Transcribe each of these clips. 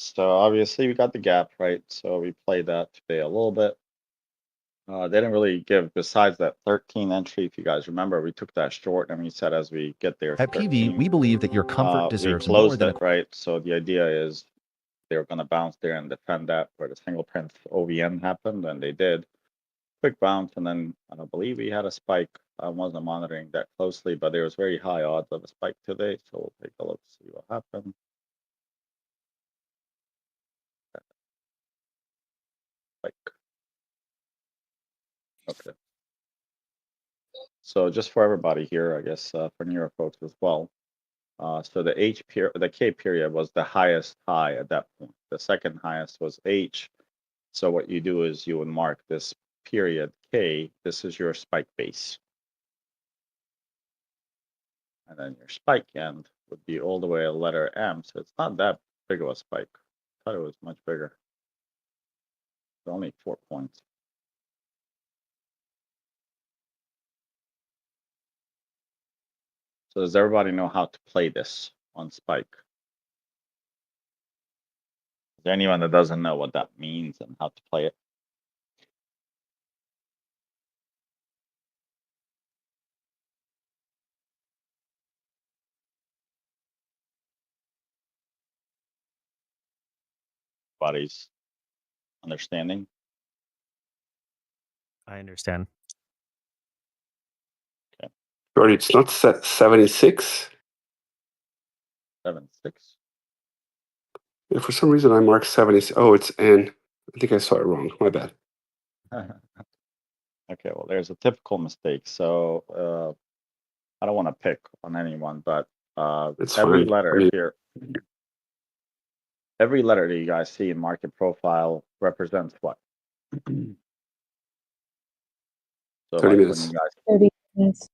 So obviously we got the gap, right? So we played that today a little bit. They didn't really give, besides that 13 entry, if you guys remember, we took that short and we said as we get there, At PV, we believe that your comfort we deserves more closed than it, right? So the idea is they were going to bounce there and defend that where the single print OVN happened, and they did. Quick bounce, and then I believe we had a spike. I wasn't monitoring that closely, but there was very high odds of a spike today. So we'll take a look, see what happened. Spike. Okay. So just for everybody here, I guess for newer folks as well. So the K period was the highest high at that point. The second highest was H. So what you do is you would mark this period K. This is your spike base. And then your spike end would be all the way a letter M. So it's not that big of a spike. I thought it was much bigger. It's only 4 points. So does everybody know how to play this on spike? Is there anyone that doesn't know what that means and how to play it? Everybody's understanding? I understand. Shorty, it's not 76. 7-6. Yeah, for some reason I marked 70. Oh, it's N. I think I saw it wrong. My bad. Okay, well, there's a typical mistake. So I don't want to pick on anyone, but It's every fine. letter I mean, here, every letter that you guys see in market profile represents what? So 30 like minutes. when you guys 30 minutes.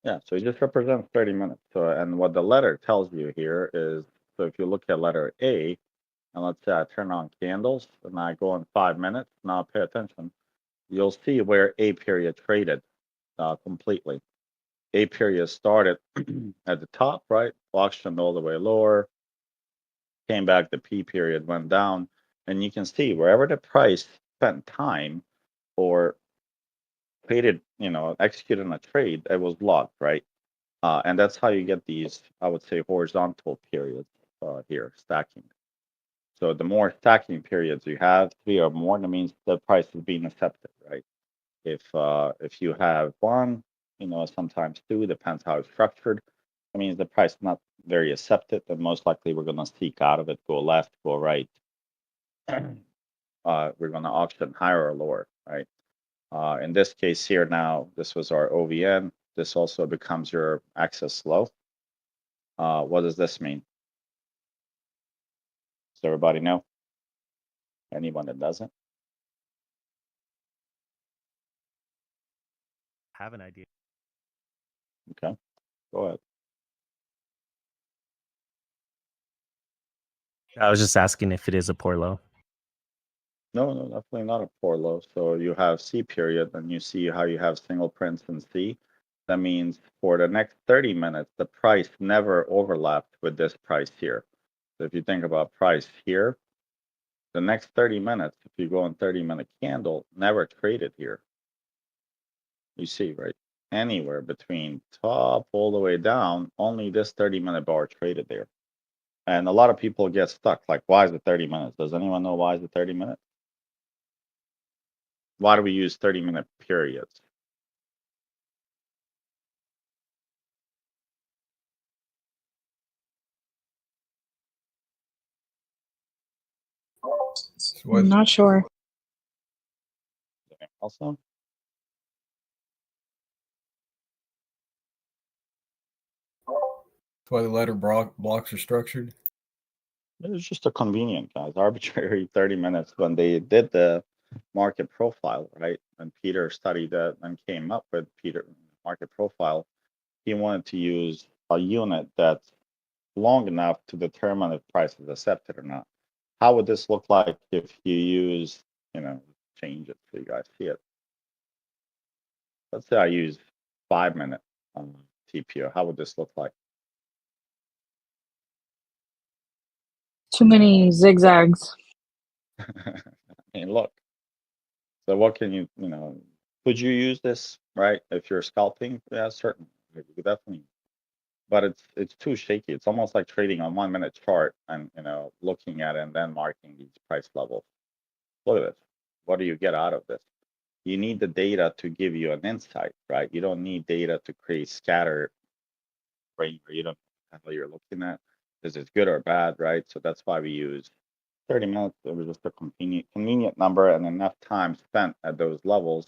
Yeah, so it just represents 30 minutes. So, and what the letter tells you here is, so if you look at letter A, and let's say I turn on candles and I go in 5 minutes, now pay attention, you'll see where A period traded completely. A period started at the top, right? Auctioned all the way lower, came back, the P period went down, and you can see wherever the price spent time or traded, executed a trade, it was locked, right? And that's how you get these, I would say, horizontal periods here, stacking. So the more stacking periods you have, 3 or more, that means the price is being accepted, right? If you have 1, sometimes 2, depends how it's structured. That means the price is not very accepted, and most likely we're going to seek out of it, go left, go right. We're going to auction higher or lower, right? In this case here now, this was our OVN. This also becomes your access low. What does this mean? Does everybody know? Anyone that doesn't? Have an idea. Okay, go ahead. I was just asking if it is a poor low. No, definitely not a poor low. So you have C period, and you see how you have single prints in C. That means for the next 30 minutes, the price never overlapped with this price here. So if you think about price here, the next 30 minutes, if you go on 30-minute candle, never traded here. You see, right? Anywhere between top all the way down, only this 30-minute bar traded there. And a lot of people get stuck. Like, why is it 30 minutes? Does anyone know why is it 30 minutes? Why do we use 30-minute periods? I'm not sure. Also, That's why the letter blocks are structured. it's just a convenient, guys, arbitrary 30 minutes when they did the market profile, right? And Peter studied that and came up with Peter market profile. He wanted to use a unit that's long enough to determine if price is accepted or not. How would this look like if you use, change it so you guys see it? Let's say I use 5-minute TPO. How would this look like? Too many zigzags. I mean, look. So what can you could you use this, right? If you're scalping, yeah, certainly. You could definitely. But it's too shaky. It's almost like trading on 1 minute chart and looking at it and then marking these price levels. Look at this. What do you get out of this? You need the data to give you an insight, right? You don't need data to create scatter brain where you don't know what you're looking at. Is it good or bad, right? So that's why we use 30 minutes. It was just a convenient number and enough time spent at those levels.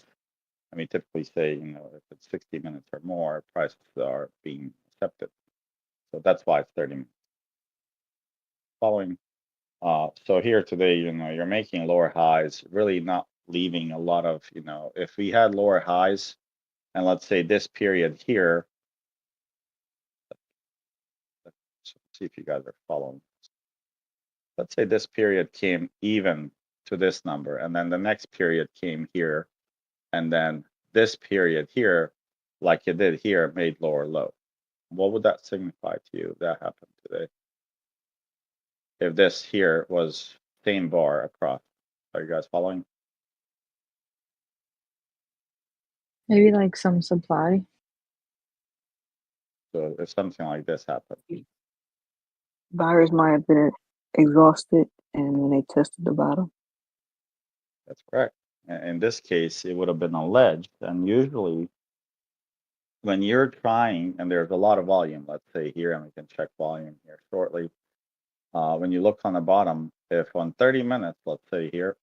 And we typically say, if it's 60 minutes or more, prices are being accepted. So that's why it's 30 minutes. Following. So here today, you're making lower highs, really not leaving a lot of, if we had lower highs, and let's say this period here, let's see if you guys are following. Let's say this period came even to this number, and then the next period came here, and then this period here, like it did here, made lower low. What would that signify to you if that happened today? If this here was same bar across, are you guys following? Maybe like some supply. So if something like this happened, Buyers might have been exhausted and then they tested the bottom. that's correct. In this case, it would have been alleged, and usually when you're trying, and there's a lot of volume, let's say here, and we can check volume here shortly. When you look on the bottom, if on 30 minutes, let's say here,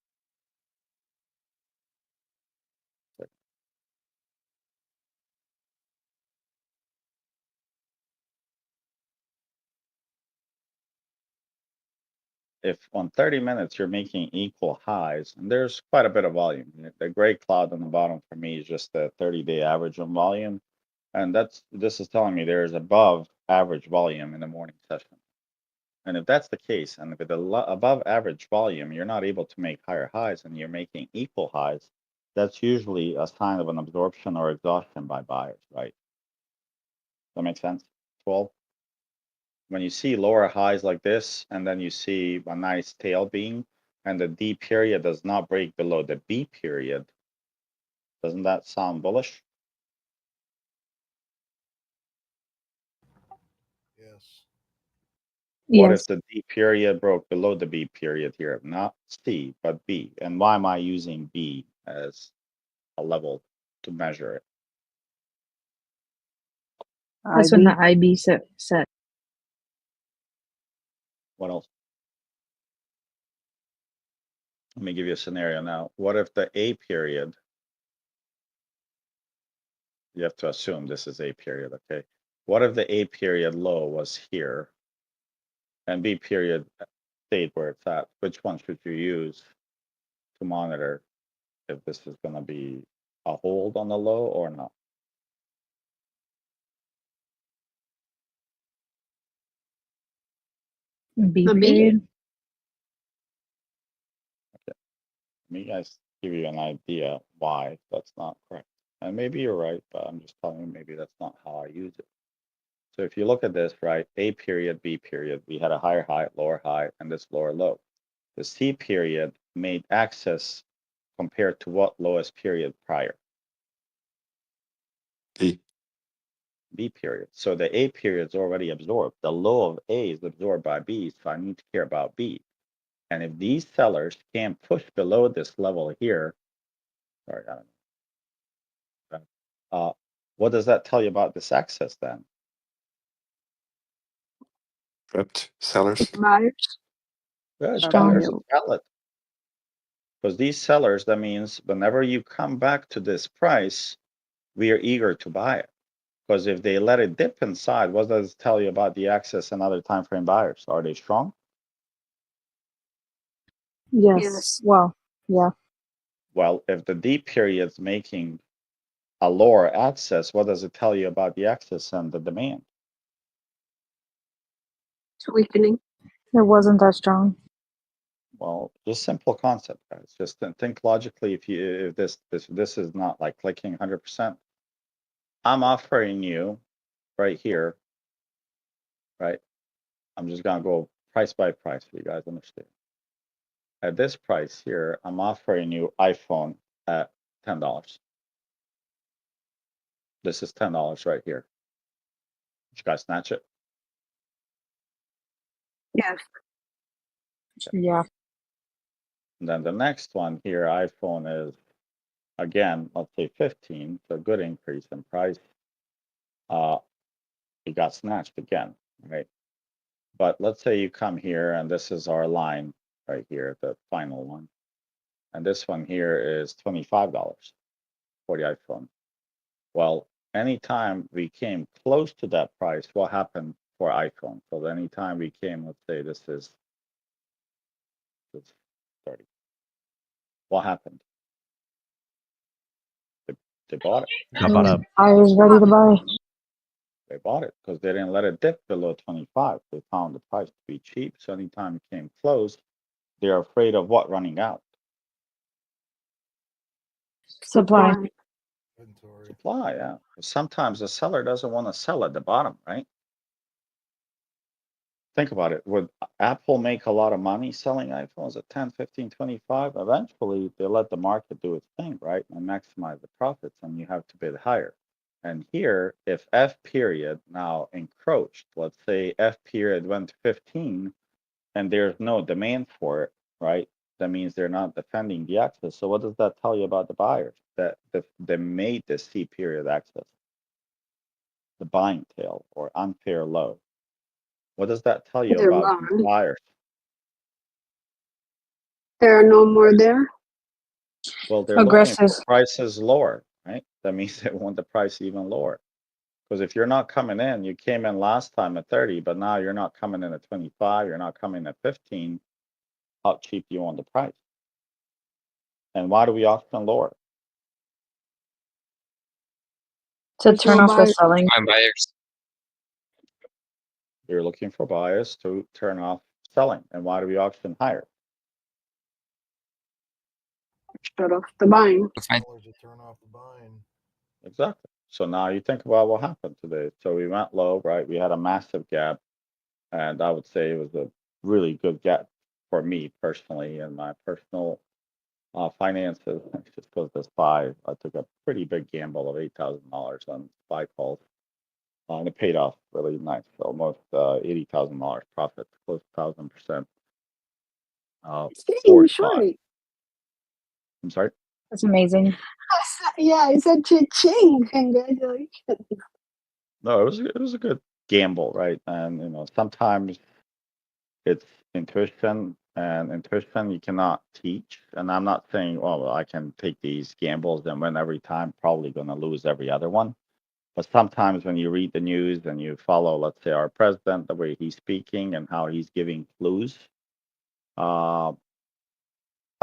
if on 30 minutes you're making equal highs, and there's quite a bit of volume. The gray cloud on the bottom for me is just the 30-day average on volume. And this is telling me there's above average volume in the morning session. And if that's the case, and if it's above average volume, you're not able to make higher highs and you're making equal highs, that's usually a sign of an absorption or exhaustion by buyers, right? Does that make sense? 12. When you see lower highs like this, and then you see a nice tail beam, and the D period does not break below the B period, doesn't that sound bullish? Yes. What if Yes. the D period broke below the B period here? Not C, but B. And why am I using B as a level to measure it? That's when the IB, IB set. What else? Let me give you a scenario now. What if the A period, you have to assume this is A period, okay? What if the A period low was here and B period stayed where it's at? Which one should you use to monitor if this is going to be a hold on the low or not? B The B. period. Let me guys give you an idea why that's not correct. And maybe you're right, but I'm just telling you maybe that's not how I use it. So if you look at this, right, A period, B period, we had a higher high, lower high, and this lower low. The C period made access compared to what lowest period prior? B. B period. So the A period is already absorbed. The low of A is absorbed by B, so I need to care about B. And if these sellers can't push below this level here, sorry, I don't know. What does that tell you about this access then? Prepped sellers. buyers. Good, Strong. sellers is valid. Because these sellers, that means whenever you come back to this price, we are eager to buy it. Because if they let it dip inside, what does it tell you about the access and other time frame buyers? Are they strong? Yes. Yes. Well, yeah. Well, if the D period's making a lower access, what does it tell you about the access and the demand? It's weakening. It wasn't that strong. Well, just simple concept, guys. Just think logically. If this is not like clicking 100%, I'm offering you right here, right? I'm just gonna go price by price, so you guys understand. At this price here, I'm offering you iPhone at $10. This is $10 right here. Did you guys snatch it? Yes. Yeah. And then the next one here, iPhone is, again, let's say 15, so a good increase in price. It got snatched again, right? But let's say you come here and this is our line right here, the final one. And this one here is $25 for the iPhone. Well, anytime we came close to that price, what happened for iPhone? So anytime we came, let's say this is 30. What happened? They bought it. Got bought up. I was ready to buy. They bought it because they didn't let it dip below 25. They found the price to be cheap. So anytime it came close, they're afraid of what? Running out. Supply. Inventory. Supply, yeah. Sometimes the seller doesn't want to sell at the bottom, right? Think about it. Would Apple make a lot of money selling iPhones at 10, 15, 25? Eventually, they let the market do its thing, right? And maximize the profits, and you have to bid higher. And here, if F period now encroached, let's say F period went to 15, and there's no demand for it, right? That means they're not defending the access. So what does that tell you about the buyers? That they made the C period access, the buying tail or unfair low. What does that tell you They're about gone. buyers? There are no more there. Well, they're looking Aggressive. for prices lower, right? That means they want the price even lower. Because if you're not coming in, you came in last time at 30, but now you're not coming in at 25, you're not coming at 15, how cheap do you want the price? And why do we auction lower? To There's turn no off the buyers. selling. My buyers. You're looking for buyers to turn off selling. And why do we auction higher? Shut off the buying. Fine. Sellers to turn off the buying. Exactly. So now you think about what happened today. So we went low, right? We had a massive gap. And I would say it was a really good gap for me personally and my personal finances. Just because this buy, I took a pretty big gamble of $8,000 on buy calls. And it paid off really nice. Almost $80,000 profit, close to 1,000%. Hey, Forward buy. Shorty. I'm sorry. That's amazing. Yeah, I said cha-ching. Congratulations. No, it was a good gamble, right? And you know, sometimes it's intuition, and intuition you cannot teach. And I'm not saying, well, I can take these gambles and win every time, probably going to lose every other one. But sometimes when you read the news and you follow, let's say, our president, the way he's speaking and how he's giving clues, I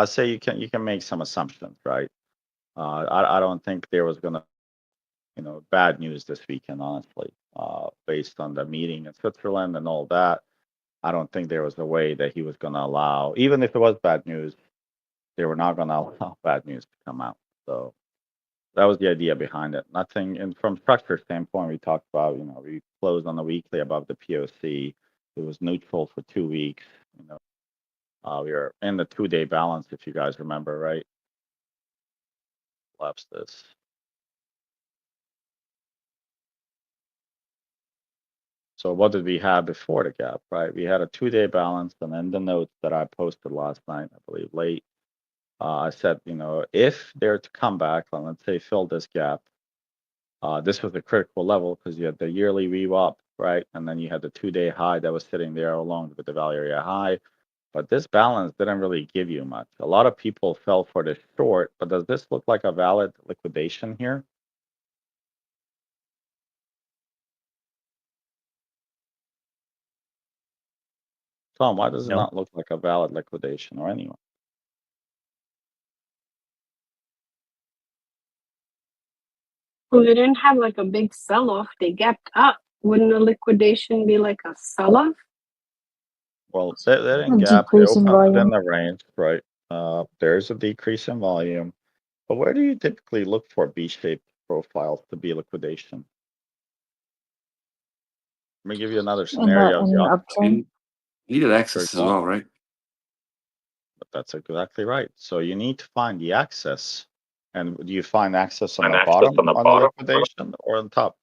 say you can make some assumptions, right? I don't think there was going to, you know, bad news this weekend, honestly, based on the meeting in Switzerland and all that. I don't think there was a way that he was going to allow, even if it was bad news, they were not going to allow bad news to come out. So that was the idea behind it. Nothing, and from structure standpoint, we talked about, you know, we closed on the weekly above the POC. It was neutral for 2 weeks. You know, we were in the 2-day balance, if you guys remember, right? Collapse this. So what did we have before the gap, right? We had a 2-day balance, and then the notes that I posted last night, I believe late, I said, you know, if they're to come back, and let's say fill this gap, this was a critical level because you had the yearly VWAP, right? And then you had the 2-day high that was sitting there along with the value area high. But this balance didn't really give you much. A lot of people fell for the short, but does this look like a valid liquidation here? Tom, why does it No. not look like a valid liquidation or anyone? Well, they didn't have like a big sell-off. They gapped up. Wouldn't a liquidation be like a sell-off? Well, they didn't A gap. They decrease in opened within volume. the range, right? There's a decrease in volume. But where do you typically look for B-shaped profiles to be liquidation? Let me give you another In scenario. the uptrend. Needed access Very as well, long. right? But that's exactly right. So you need to find the access. And do you find access on the bottom on the liquidation or on top?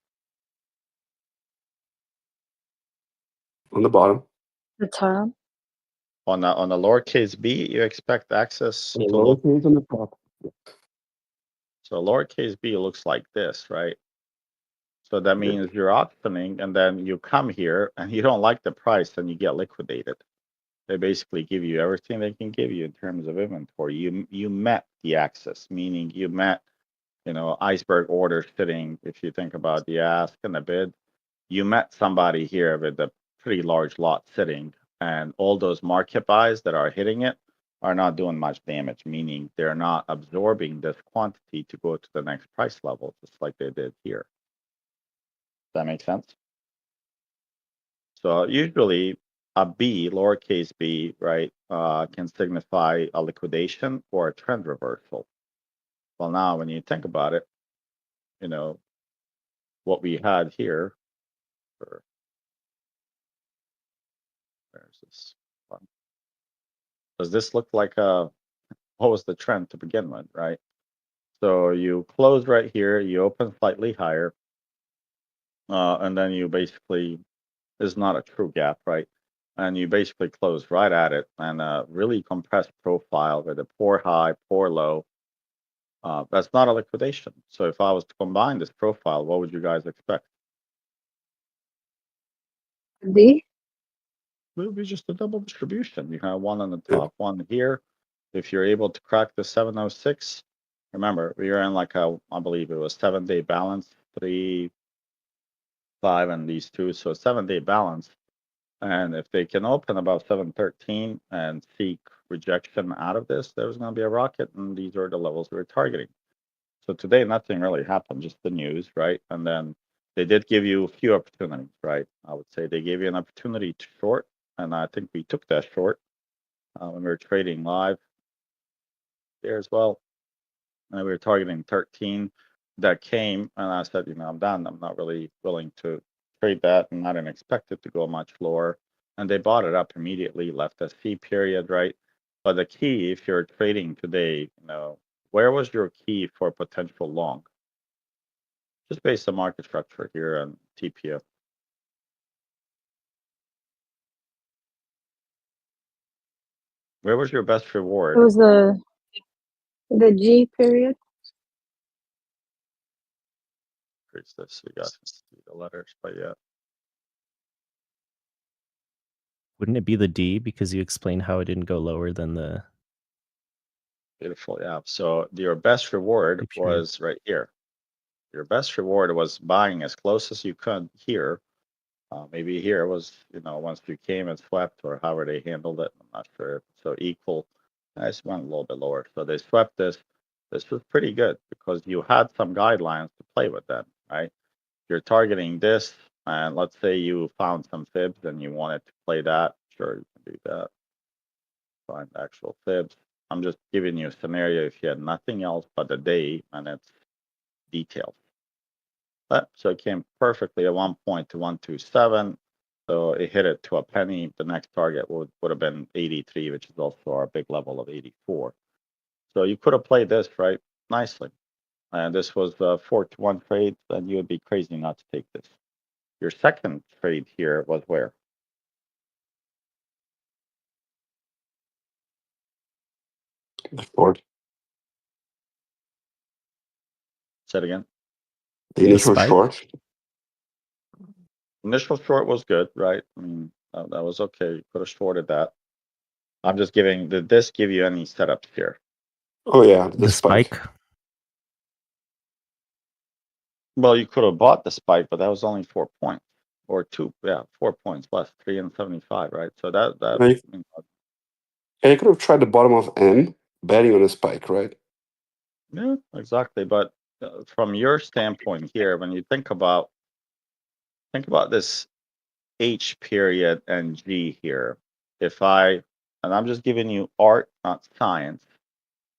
On the bottom. The top. On the lowercase b, you expect access to Yeah, look. lowercase on the top. So lowercase b looks like this, right? So that means you're optioning, and then you come here and you don't like the price, and you get liquidated. They basically give you everything they can give you in terms of inventory. You met the access, meaning you met, iceberg order sitting. If you think about the ask and the bid, you met somebody here with a pretty large lot sitting, and all those market buys that are hitting it are not doing much damage, meaning they're not absorbing this quantity to go to the next price level, just like they did here. Does that make sense? So usually a B, lowercase b, right, can signify a liquidation or a trend reversal. Well, now when you think about it, what we had here, or where's this one? Does this look like what was the trend to begin with, right? So you close right here, you open slightly higher, and then you basically is not a true gap, right? And you basically close right at it, and a really compressed profile with a poor high, poor low. That's not a liquidation. So if I was to combine this profile, what would you guys expect? D. It would be just a double distribution. You have one on the Yeah. top, one here. If you're able to crack the 706, remember we are in like I believe it was 7-day balance, 3, 5, and these two, so 7-day balance. And if they can open about 713 and seek rejection out of this, there's going to be a rocket, and these are the levels we're targeting. So today, nothing really happened, just the news, right? And then they did give you a few opportunities, right? I would say they gave you an opportunity to short, and I think we took that short when we were trading live there as well. And we were targeting 13. That came, and I said, I'm done. I'm not really willing to trade that, and I didn't expect it to go much lower. And they bought it up immediately, left a C period, right? But the key, if you're trading today, where was your key for potential long? Just based on market structure here and TPO. Where was your best reward? It was the The G period. Increase this. We got the letters, but yeah. Wouldn't it be the D because you explained how it didn't go lower than the Beautiful. Yeah. So your best reward C period? was right here. Your best reward was buying as close as you could here. Maybe here was, once you came and swept, or however they handled it. I'm not sure. So equal. I just went a little bit lower. So they swept this. This was pretty good because you had some guidelines to play with then, right? You're targeting this, and let's say you found some fibs and you wanted to play that. Sure, you can do that. Find actual fibs. I'm just giving you a scenario if you had nothing else but the day and it's detailed. But so it came perfectly at 1 point to 127. So it hit it to a penny. The next target would have been 83, which is also our big level of 84. So you could have played this right nicely. And this was a 4-to-1 trade, and you would be crazy not to take this. Your second trade here was where? The short. Say it again. The initial spike? short. Initial short was good, right? I mean, that was okay. You could have shorted that. I'm just giving, did this give you any setups here? Oh yeah, The spike? Well, you could have bought the spike, but that was only 4 points or 4 points less, 3 and 75, right? So that Right. Yeah, you could have tried the bottom of M, betting on a spike, right? yeah, exactly. But from your standpoint here, when you think about this H period and G here, and I'm just giving you art, not science.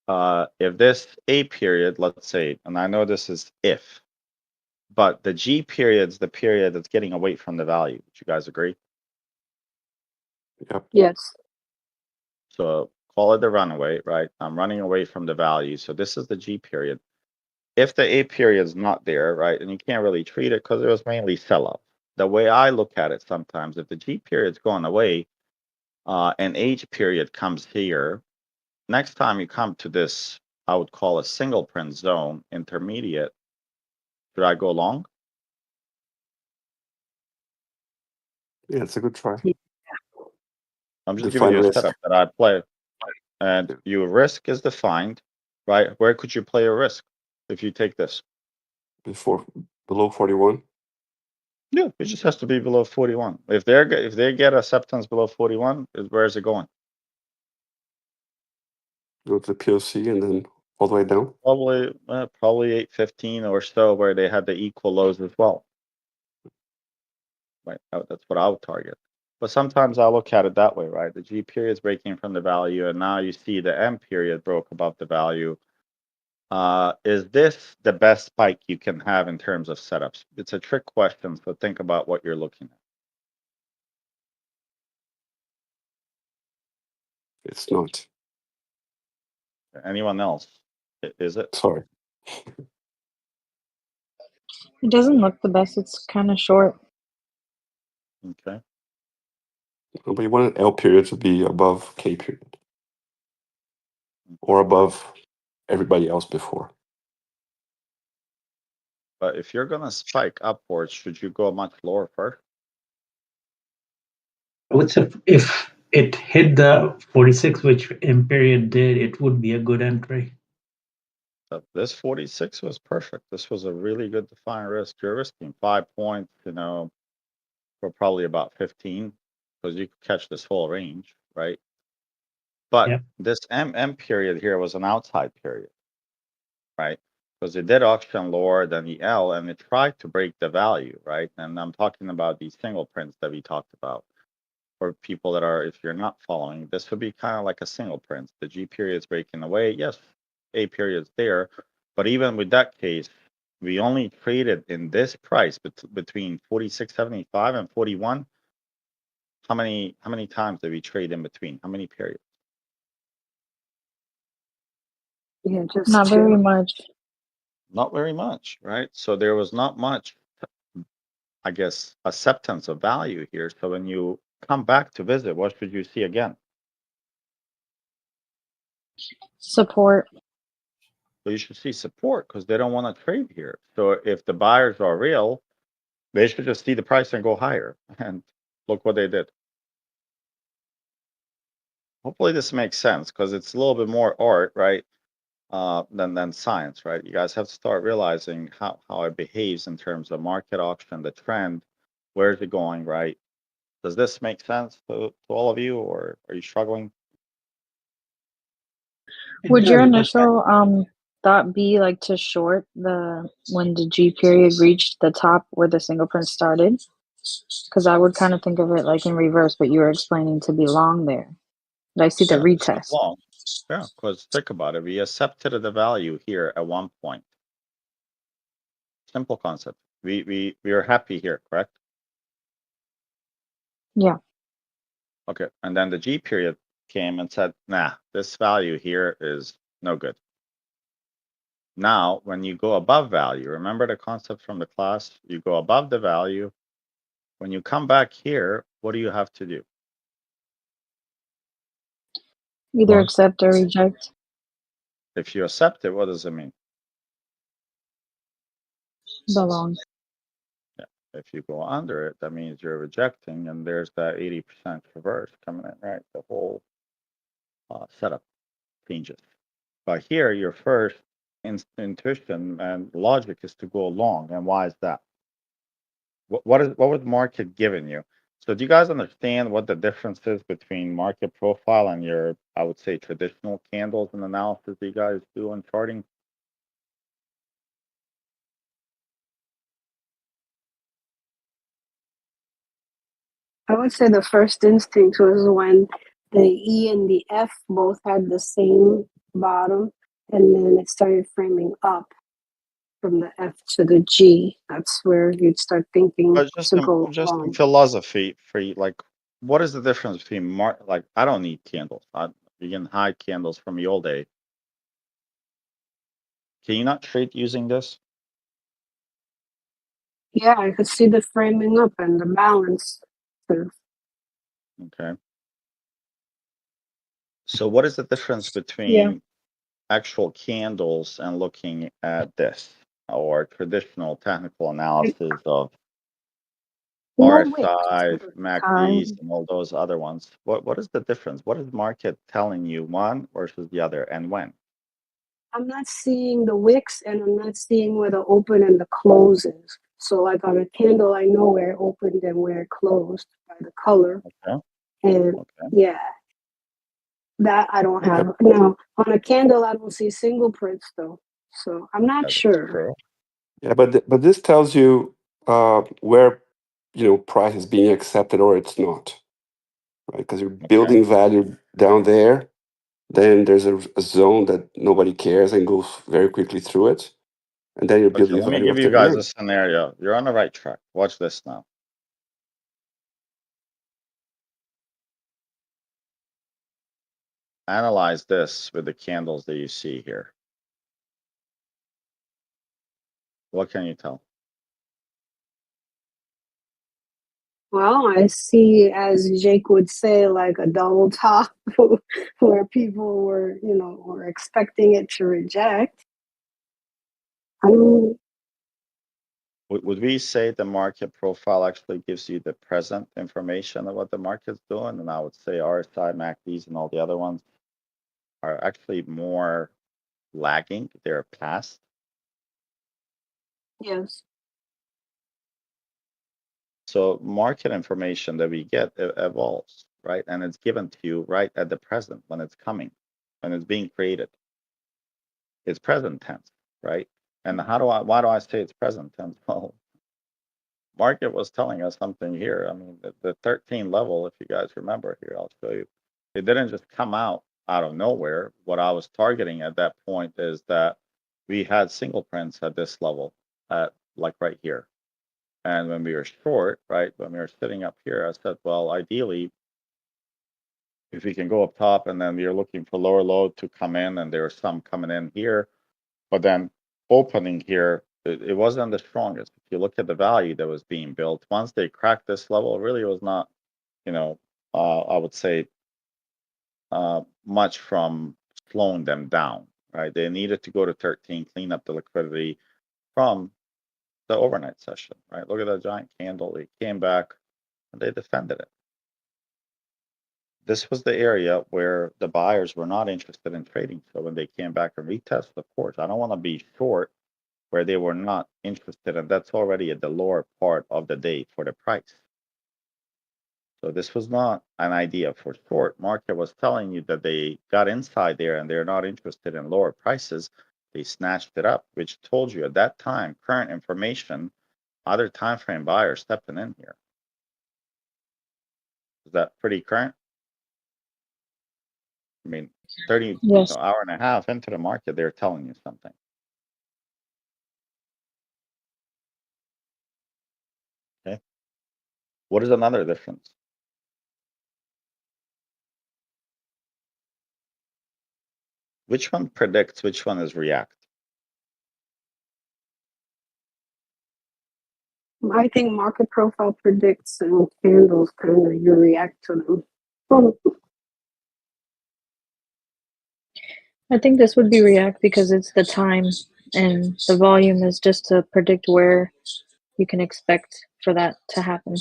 If this A period, let's say, and I know this is if, but the G period's the period that's getting away from the value. Would you guys agree? Yep. Yes. So call it the runaway, right? I'm running away from the value. So this is the G period. If the A period is not there, right, and you can't really treat it because it was mainly sell-off. The way I look at it sometimes, if the G period's going away, and H period comes here, next time you come to this, I would call a single print zone, intermediate, should I go long? Yeah, it's a good try. I'm just Define giving you a risk. setup that I play. And your risk is defined, right? Where could you play a risk if you take this? Below 41. Yeah, it just has to be below 41. If they get acceptance below 41, where is it going? Go to the POC and then all the way down. Probably 815 or so, where they had the equal lows as well. Right, that's what I would target. But sometimes I look at it that way, right? The G period is breaking from the value, and now you see the M period broke above the value. Is this the best spike you can have in terms of setups? It's a trick question, so think about what you're looking at. It's not. Anyone else? Is it? Sorry. It doesn't look the best. It's kind of short. Okay. But you want an L period to be above K period. Or above everybody else before. But if you're gonna spike upwards, should you go much lower first? I would say if it hit the 46, which M period did, it would be a good entry. This 46 was perfect. This was a really good defined risk. You're risking 5 points, for probably about 15, because you could catch this whole range, right? But Yep. this M period here was an outside period, right? Because it did auction lower than the L, and it tried to break the value, right? And I'm talking about these single prints that we talked about. For people that are, if you're not following, this would be kind of like a single print. The G period is breaking away. Yes, A period's there, but even with that case, we only traded in this price between 46.75 and 41. How many times did we trade in between? How many periods? Yeah, just Not very two. much. Not very much, right? So there was not much, I guess, acceptance of value here. So when you come back to visit, what should you see again? Support. So you should see support because they don't want to trade here. So if the buyers are real, they should just see the price and go higher. And look what they did. Hopefully this makes sense because it's a little bit more art, right? Than science, right? You guys have to start realizing how it behaves in terms of market auction, the trend, where is it going, right? Does this make sense to all of you, or are you struggling? Would your initial thought be like to short when the G period reached the top where the single print started? Because I would kind of think of it like in reverse, but you were explaining to be long there. But I see the Yeah, this is retest. long. Yeah, because think about it. We accepted the value here at one point. Simple concept. We are happy here, correct? Yeah. Okay, and then the G period came and said, nah, this value here is no good. Now, when you go above value, remember the concept from the class? You go above the value. When you come back here, what do you have to do? Either Long. accept or reject. If you accept it, what does it mean? The long. Yeah. If you go under it, that means you're rejecting, and there's that 80% reverse coming in, right? The whole setup changes. But here, your first intuition and logic is to go long. And why is that? What was the market giving you? So do you guys understand what the difference is between market profile and your, I would say, traditional candles and analysis you guys do on charting? I would say the first instinct was when the E and the F both had the same bottom, and then it started framing up from the F to the G. That's where you'd start thinking But to go just in long. philosophy, for you, like what is the difference between like I don't need candles. You can hide candles from the old day. Can you not trade using this? Yeah, I could see the framing up and the balance. Okay. So what is the difference Yeah. between actual candles and looking at this, or traditional technical analysis of No wicks RSI, at the MACDs, time. and all those other ones? What is the difference? What is the market telling you, one versus the other, and when? I'm not seeing the wicks and I'm not seeing where the open and the close is. So like on a candle, I know where it opened and where it closed by the color. Okay. And Okay. yeah, that I don't Yeah, have. Now on a candle, I don't see single prints though. So I'm not That's sure. true. yeah, but this tells you where price is being accepted or it's not, right? Because you're Okay. building value down there, then there's a zone that nobody cares and goes very quickly through it, and then you're Okay, building let me value give you after guys here. a scenario. You're on the right track. Watch this now. Analyze this with the candles that you see here. What can you tell? Well, I see, as Jake would say, like a double top where people were expecting it to reject. I mean, Would we say the market profile actually gives you the present information of what the market's doing? And I would say RSI, MACDs, and all the other ones are actually more lagging. They're past. yes. So market information that we get evolves, right? And it's given to you right at the present when it's coming, when it's being created. It's present tense, right? And why do I say it's present tense? Well, market was telling us something here. I mean, the 13 level, if you guys remember here, I'll show you. It didn't just come out of nowhere. What I was targeting at that point is that we had single prints at this level, at like right here. And when we were short, right, when we were sitting up here, I said, well, ideally, if we can go up top and then we are looking for lower low to come in, and there are some coming in here, but then opening here, it wasn't the strongest. If you look at the value that was being built, once they cracked this level, it really was not, I would say, much from slowing them down, right? They needed to go to 13, clean up the liquidity from the overnight session, right? Look at that giant candle. They came back and they defended it. This was the area where the buyers were not interested in trading. So when they came back and retested, of course, I don't want to be short where they were not interested, and that's already at the lower part of the day for the price. So this was not an idea for short. Market was telling you that they got inside there and they're not interested in lower prices. They snatched it up, which told you at that time, current information, other time frame buyers stepping in here. Is that pretty current? I mean, 30 Yes. hour and a half into the market, they're telling you something. Okay. What is another difference? Which one predicts, which one is react? I think market profile predicts and candles kind of you react to them. I think this would be React because it's the time and the volume is just to predict where you can expect for that to happen.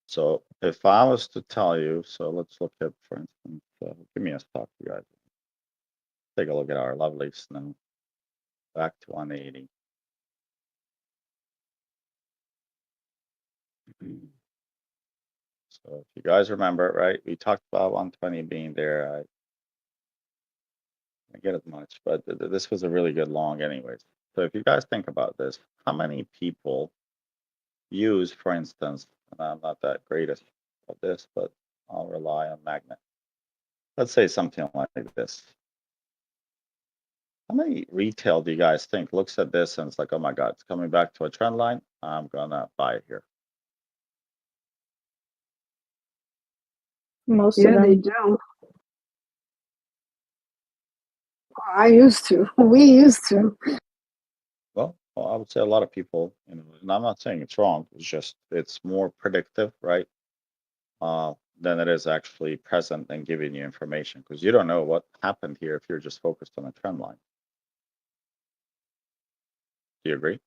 So if I was to tell you, so let's look at, for instance, give me a stock, you guys. Take a look at our lovelies now. Back to 180. So if you guys remember, right, we talked about 120 being there. I get as much, but this was a really good long anyways. So if you guys think about this, how many people use, for instance, and I'm not that greatest of this, but I'll rely on magnet. Let's say something like this. How many retail do you guys think looks at this and it's like, oh my God, it's coming back to a trend line. I'm gonna buy it here. Most of Yeah, they them. do. I used to. We used to. Well, I would say a lot of people, and I'm not saying it's wrong. It's just it's more predictive, right? Than it is actually present and giving you information because you don't know what happened here if you're just focused on a trend line. Do you agree?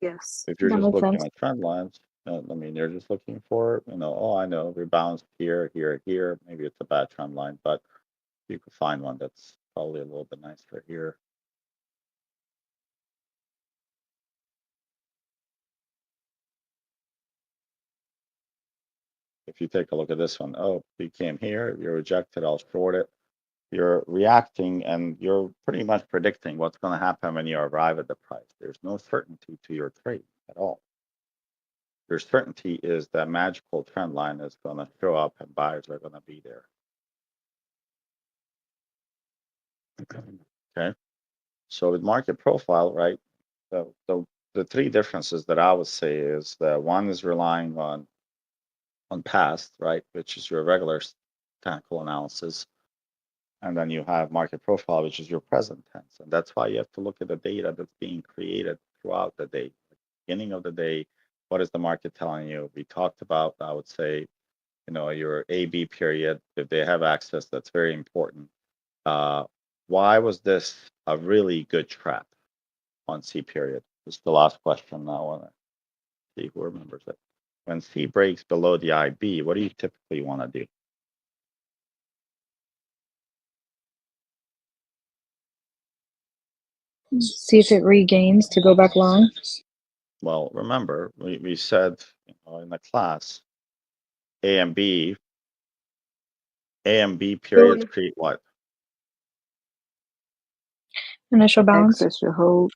Yes. If you're That just makes looking sense. at trend lines, I mean, you're just looking for, oh, I know, rebounds here, here, here. Maybe it's a bad trend line, but you could find one that's probably a little bit nicer here. If you take a look at this one, oh, you came here, you're rejected, I'll short it. You're reacting and you're pretty much predicting what's going to happen when you arrive at the price. There's no certainty to your trade at all. Your certainty is that magical trend line is going to show up and buyers are going to be there. Okay. So with market profile, right? The three differences that I would say is that one is relying on past, right, which is your regular technical analysis, and then you have market profile, which is your present tense, and that's why you have to look at the data that's being created throughout the day. Beginning of the day, what is the market telling you? We talked about, I would say, your A/B period. If they have access, that's very important. Why was this a really good trap on C period? This is the last question. I want to see who remembers it. When C breaks below the IB, what do you typically want to do? See if it regains to go back long. Well, remember, we said in the class, A and B periods create what? Initial balance. Access your hold.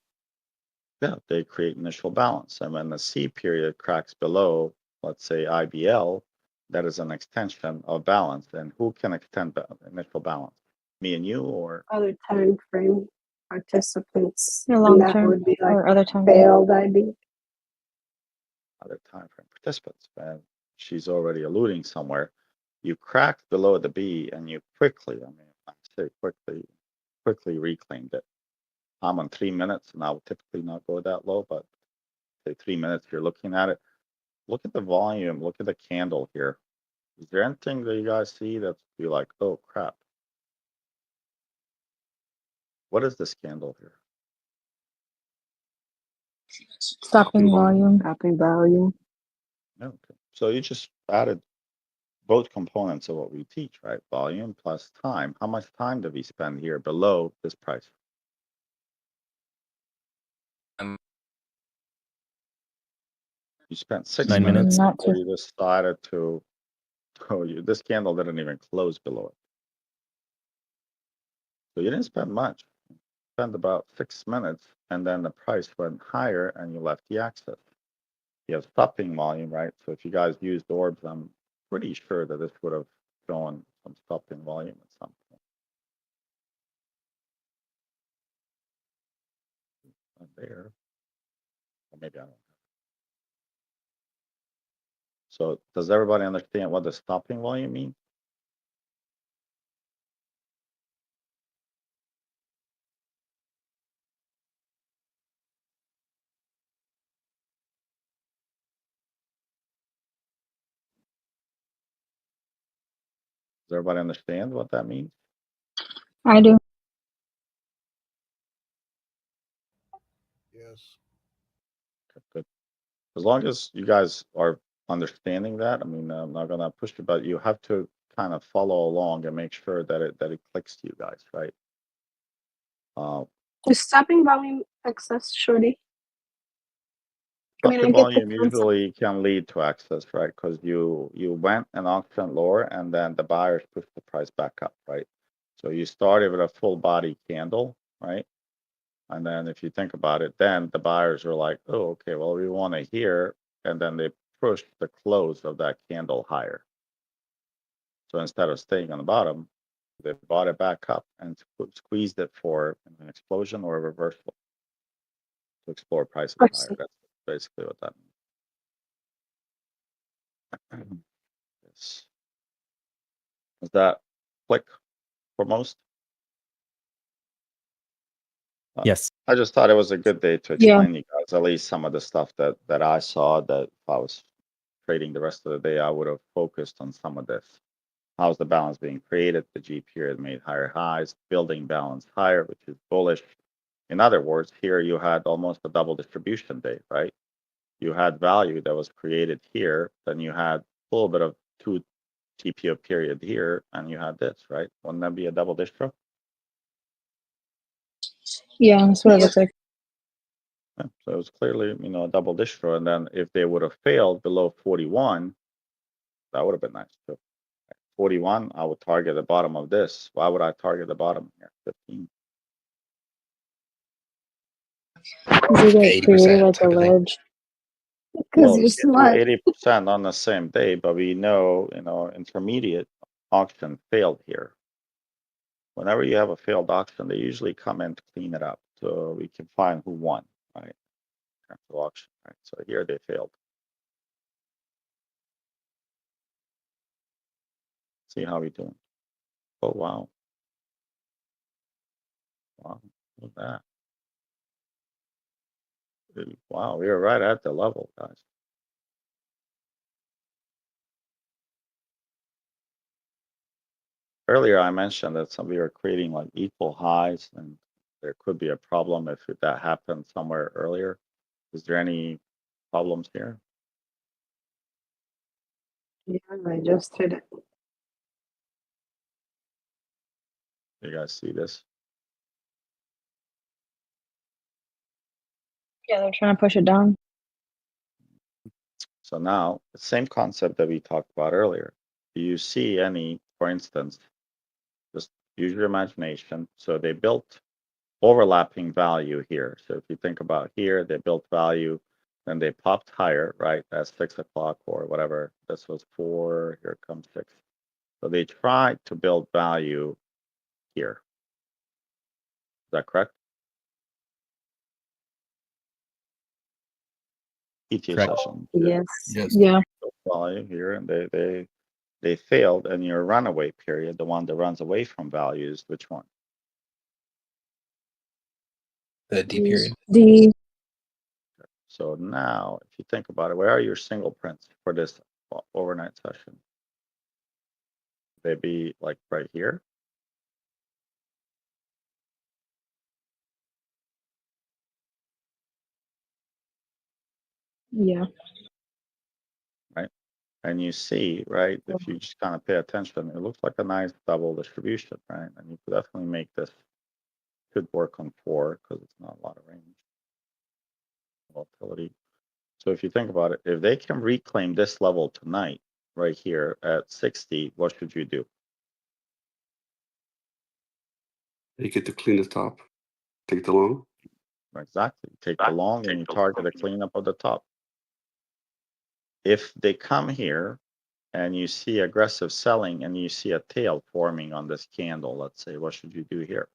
Yeah, they create initial balance. And when the C period cracks below, let's say IBL, that is an extension of balance. And who can extend initial balance? Me and you, or Other time frame participants. Your And long that term would be like or other time. failed IB. other time frame participants? And she's already alluding somewhere. You cracked below the B and you quickly, I say quickly reclaimed it. I'm on 3 minutes and I would typically not go that low, but say 3 minutes, you're looking at it. Look at the volume, look at the candle here. Is there anything that you guys see that's be like, oh crap? What is this candle here? Stopping volume. Stopping volume. Okay. So you just added both components of what we teach, right? Volume plus time. How much time do we spend here below this price? You spent 6 9 minutes minutes. Not before too. you decided to this candle didn't even close below it. So you didn't spend much. You spent about 6 minutes and then the price went higher and you left the access. You have stopping volume, right? So if you guys used orbs, I'm pretty sure that this would have shown some stopping volume at some point. Not there. Or maybe I don't know. So does everybody understand what the stopping volume means? Does everybody understand what that means? I do. Yes. Okay, good. As long as you guys are understanding that, I'm not gonna push you, but you have to kind of follow along and make sure that it clicks to you guys, right? Is stopping volume access, Shorty? I mean, I Stopping get the volume concept. usually can lead to access, right? Because you went an auction lower and then the buyers pushed the price back up, right? So you started with a full body candle, right? And then if you think about it, then the buyers are like, oh, okay, well, we want to here. And then they push the close of that candle higher. So instead of staying on the bottom, They bought it back up and squeezed it for an explosion or a reversal to explore prices I higher. see. That's basically what that means. Yes. Is that click for most? Yes. I just thought it was a good day to Yeah. explain you guys at least some of the stuff that I saw, that if I was trading the rest of the day, I would have focused on some of this. How's the balance being created? The G period made higher highs, building balance higher, which is bullish. In other words, here you had almost a double distribution day, right? You had value that was created here, then you had a little bit of 2 TPO period here, and you had this, right? Wouldn't that be a double distro? Yeah, that's what it looks like. Yeah, so it was clearly, a double distro. And then if they would have failed below 41, that would have been nice too. 41, I would target the bottom of this. Why would I target the bottom here? 15. Because they created 80% like a type of thing. ledge. Because you're You can do smart. 80% on the same day, but we know, intermediate auction failed here. Whenever you have a failed auction, they usually come in to clean it up so we can find who won, right? In terms of auction, right? So here they failed. See how we doing. Oh, wow. Wow, look at that. Wow, we were right at the level, guys. Earlier, I mentioned that some of you are creating like equal highs, and there could be a problem if that happened somewhere earlier. Is there any problems here? Yeah, I just hit it. You guys see this? Yeah, they're trying to push it down. So now, the same concept that we talked about earlier. Do you see any, for instance, just use your imagination. So they built overlapping value here. So if you think about here, they built value, then they popped higher, right? That's 6 o'clock or whatever. This was 4, here comes 6. So they tried to build value here. Is that correct? ETA Correct. session. Yes. Yes. Yeah. Built value here, and they failed. And your runaway period, the one that runs away from values, which one? The D period. D. So now, if you think about it, where are your single prints for this overnight session? They be like right here. Yeah. Right? And you see, right, if you just kind of pay attention, it looks like a nice double distribution, right? And you could definitely make this, could work on 4 because it's not a lot of range. Volatility. So if you think about it, if they can reclaim this level tonight, right here at 60, what should you do? You get to clean the top, take the long. Exactly. Take the long and you target a cleanup of the top. If they come here and you see aggressive selling and you see a tail forming on this candle, let's say, what should you do here?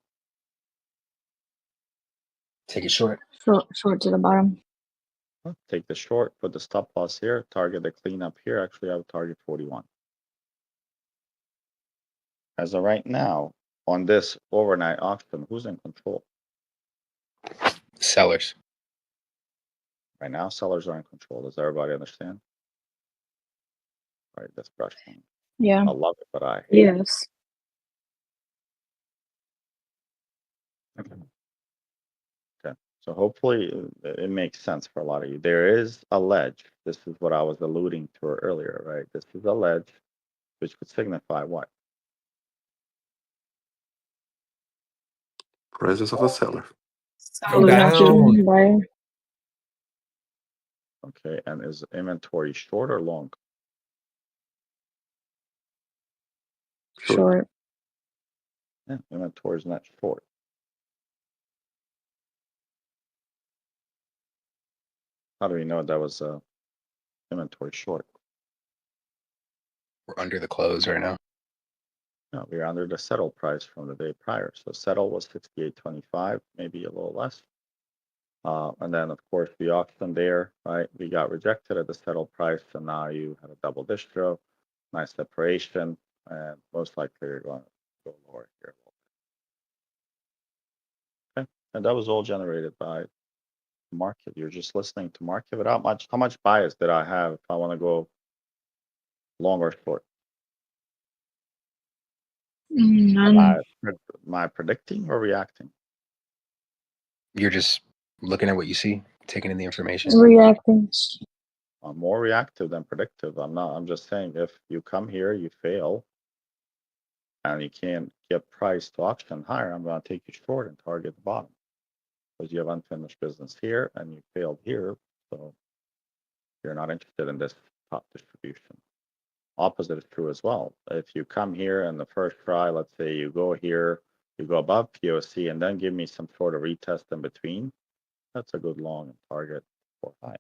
Take it short. Short to the bottom. Take the short, put the stop loss here, target the cleanup here. Actually, I would target 41. As of right now, on this overnight auction, who's in control? Sellers. Right now, sellers are in control. Does everybody understand? Right, this brush one. Yeah. I love it, but I hate it. Yes. Okay. So hopefully it makes sense for a lot of you. There is a ledge. This is what I was alluding to earlier, right? This is a ledge, which could signify what? Presence of a seller. Go down. Buyer. Okay, and is inventory short or long? Short. Yeah, inventory is not short. How do we know that was inventory short? We're under the close right now. No, we're under the settle price from the day prior. So settle was 68.25, maybe a little less. And then of course the auction there, right? We got rejected at the settle price, so now you had a double distro, nice separation, and most likely you're going to go lower here a little bit. Okay, and that was all generated by market. You're just listening to market without much. How much bias did I have if I want to go long or short? Am I predicting or reacting? You're just looking at what you see, taking in the information. Reacting. I'm more reactive than predictive. I'm just saying if you come here, you fail, and you can't get price to auction higher, I'm going to take you short and target the bottom. Because you have unfinished business here and you failed here, so you're not interested in this top distribution. Opposite is true as well. If you come here and the first try, let's say you go here, you go above POC and then give me some sort of retest in between, that's a good long and target for high.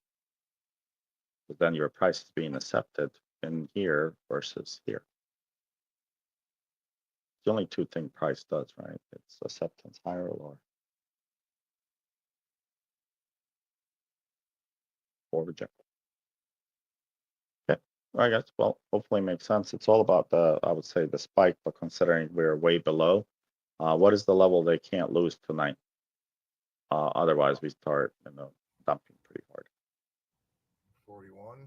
But then your price is being accepted in here versus here. The only two things price does, right? It's acceptance higher or lower. Or reject. Okay, I guess, well, hopefully it makes sense. It's all about I would say the spike, but considering we're way below, what is the level they can't lose tonight? Otherwise we start, dumping pretty hard. 41.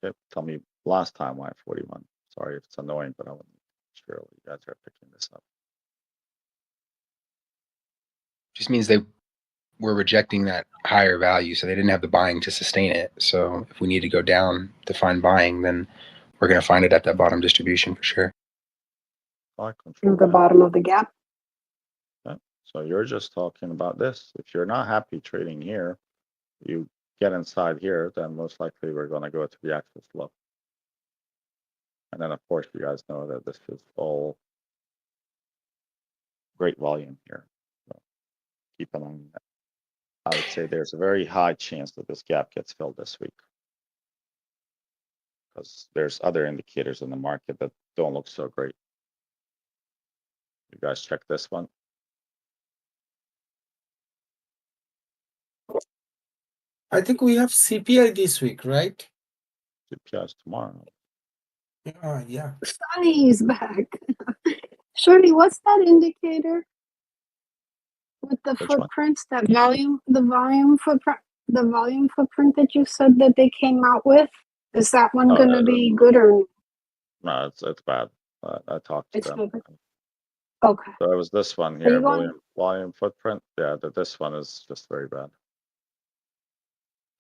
Okay, tell me last time why 41. Sorry if it's annoying, but I wasn't sure you guys are picking this up. Just means they were rejecting that higher value, so they didn't have the buying to sustain it. So if we need to go down to find buying, then we're going to find it at that bottom distribution for sure. I control The that. bottom of the gap. Okay. So you're just talking about this. If you're not happy trading here, you get inside here, then most likely we're going to go to the access low. And then of course you guys know that this is all great volume here. So keep an eye on that. I would say there's a very high chance that this gap gets filled this week. Because there's other indicators in the market that don't look so great. You guys check this one. I think we have CPI this week, right? CPI is tomorrow. Yeah. Sonny's back. Shorty, what's that indicator? With the Which one? footprints, the volume footprint that you said that they came out with. Is that one gonna be good or? No, it's bad. I talked to It's them. not good. Okay. So it was this one Are you here, going- volume footprint. Yeah, this one is just very bad.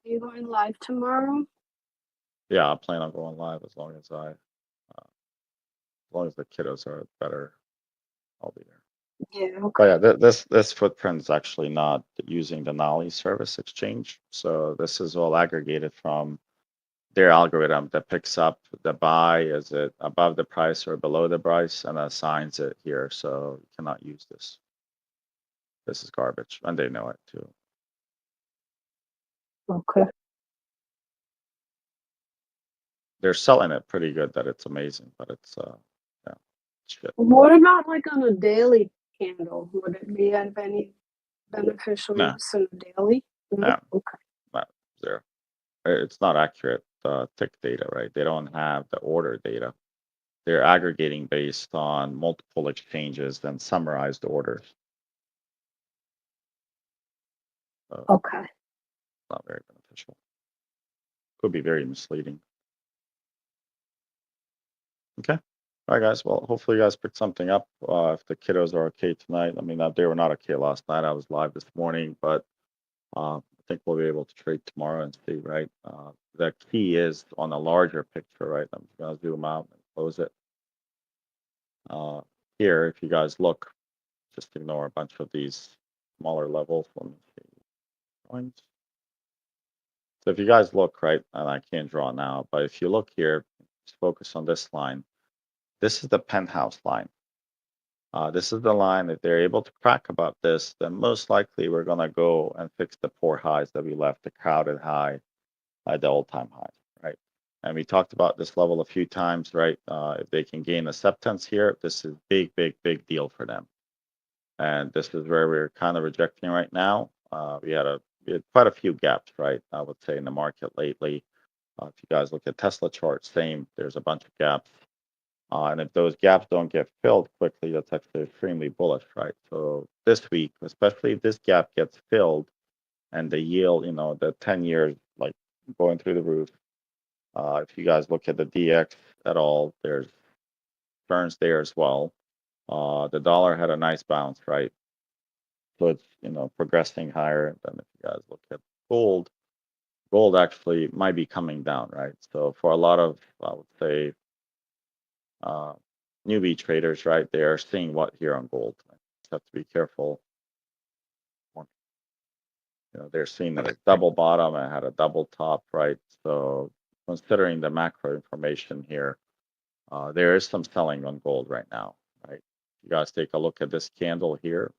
Are you going live tomorrow? Yeah, I plan on going live as long as the kiddos are better, I'll be there. Yeah. Okay. But yeah, this footprint is actually not using the Nolly service exchange. So this is all aggregated from their algorithm that picks up the buy, is it above the price or below the price, and assigns it here. So you cannot use this. This is garbage, and they know it too. Okay. They're selling it pretty good that it's amazing, but it's yeah, shit. What about like on a daily candle? Would it be of any beneficial No. use in a daily? No. Okay. Not zero. It's not accurate tick data, right? They don't have the order data. They're aggregating based on multiple exchanges, then summarized orders. So Okay. not very beneficial. Could be very misleading. Okay. All right, guys. Well, hopefully you guys picked something up. If the kiddos are okay tonight. I mean, they were not okay last night. I was live this morning, but I think we'll be able to trade tomorrow and see, right? The key is on a larger picture, right? I'm just going to zoom out and close it. Here, if you guys look, just ignore a bunch of these smaller levels. Let me see. Points. So if you guys look, right, and I can't draw now, but if you look here, just focus on this line. This is the penthouse line. This is the line. If they're able to crack about this, then most likely we're going to go and fix the poor highs that we left, the crowded high, the all-time highs, right? And we talked about this level a few times, right? If they can gain acceptance here, this is big deal for them. And this is where we're kind of rejecting right now. We had quite a few gaps, right? I would say in the market lately. If you guys look at Tesla charts, same. There's a bunch of gaps. And if those gaps don't get filled quickly, that's actually extremely bullish, right? So this week, especially if this gap gets filled and the yield, the 10 years like going through the roof. If you guys look at the DX at all, there's turns there as well. The dollar had a nice bounce, right? So it's progressing higher than if you guys look at gold. Gold actually might be coming down, right? So for a lot of, I would say, newbie traders, right, they are seeing what here on gold. You have to be careful. They're seeing a double bottom and had a double top, right? So considering the macro information here, there is some selling on gold right now, right? You guys take a look at this candle here.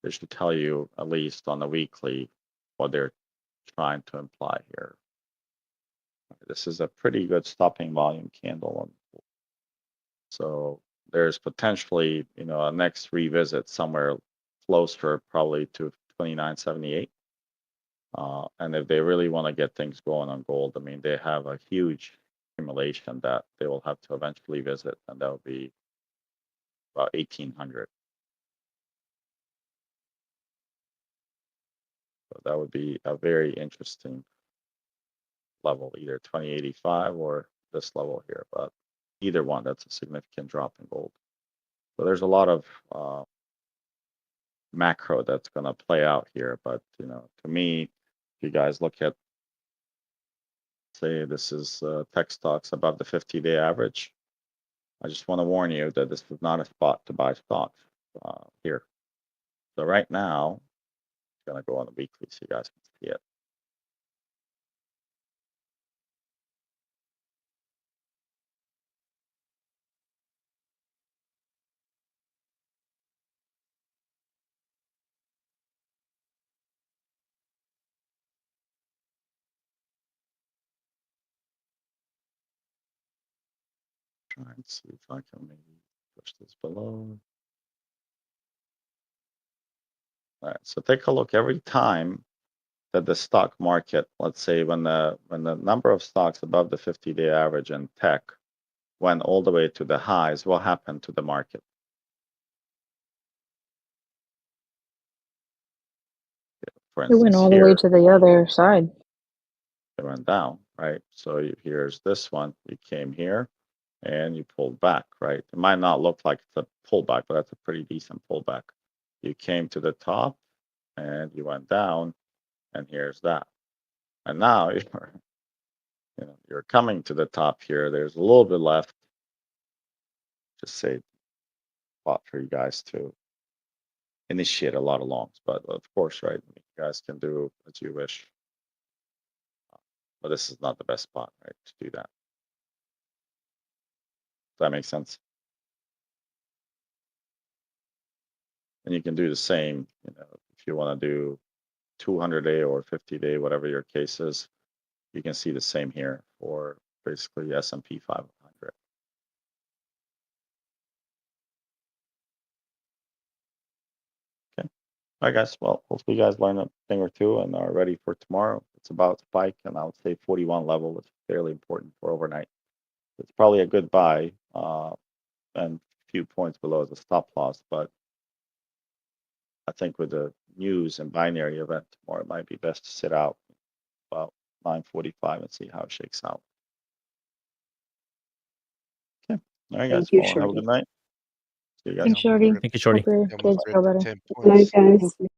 This should tell you, at least on the weekly, what they're trying to imply here. This is a pretty good stopping volume candle. So there's potentially, a next revisit somewhere closer probably to 29.78. And if they really want to get things going on gold, I mean, they have a huge accumulation that they will have to eventually visit, and that will be about 1,800. So that would be a very interesting level, either 2085 or this level here. But either one, that's a significant drop in gold. So there's a lot of macro that's going to play out here. But, to me, if you guys look at, say, this is tech stocks above the 50-day average, I just want to warn you that this is not a spot to buy stocks here. So right now, it's going to go on the weekly so you guys can see it. Try and see if I can maybe push this below. All right, so take a look every time that the stock market, let's say when the number of stocks above the 50-day average in tech went all the way to the highs, what happened to the market? For It went instance, all the way here to the other side. it went down, right? So here's this one. You came here and you pulled back, right? It might not look like it's a pullback, but that's a pretty decent pullback. You came to the top and you went down, and here's that. And now you're coming to the top here. There's a little bit left. Just say spot for you guys to initiate a lot of longs, but of course, right, you guys can do as you wish. But this is not the best spot, right, to do that. Does that make sense? And you can do the same, if you want to do 200-day or 50-day, whatever your case is. You can see the same here for basically S&P 500. Okay. All right, guys. Well, hopefully you guys learned a thing or two and are ready for tomorrow. It's about spike, and I would say 41 level is fairly important for overnight. It's probably a good buy, and a few points below as a stop loss, but I think with the news and binary event tomorrow, it might be best to sit out about 9:45 and see how it shakes out. Okay. All right, guys. Thank you, Well, have a Shorty. good night. See you guys. Thanks, Shorty. Thank you, Shorty. Hope your Almost kids feel better. 10 Good night, points. guys.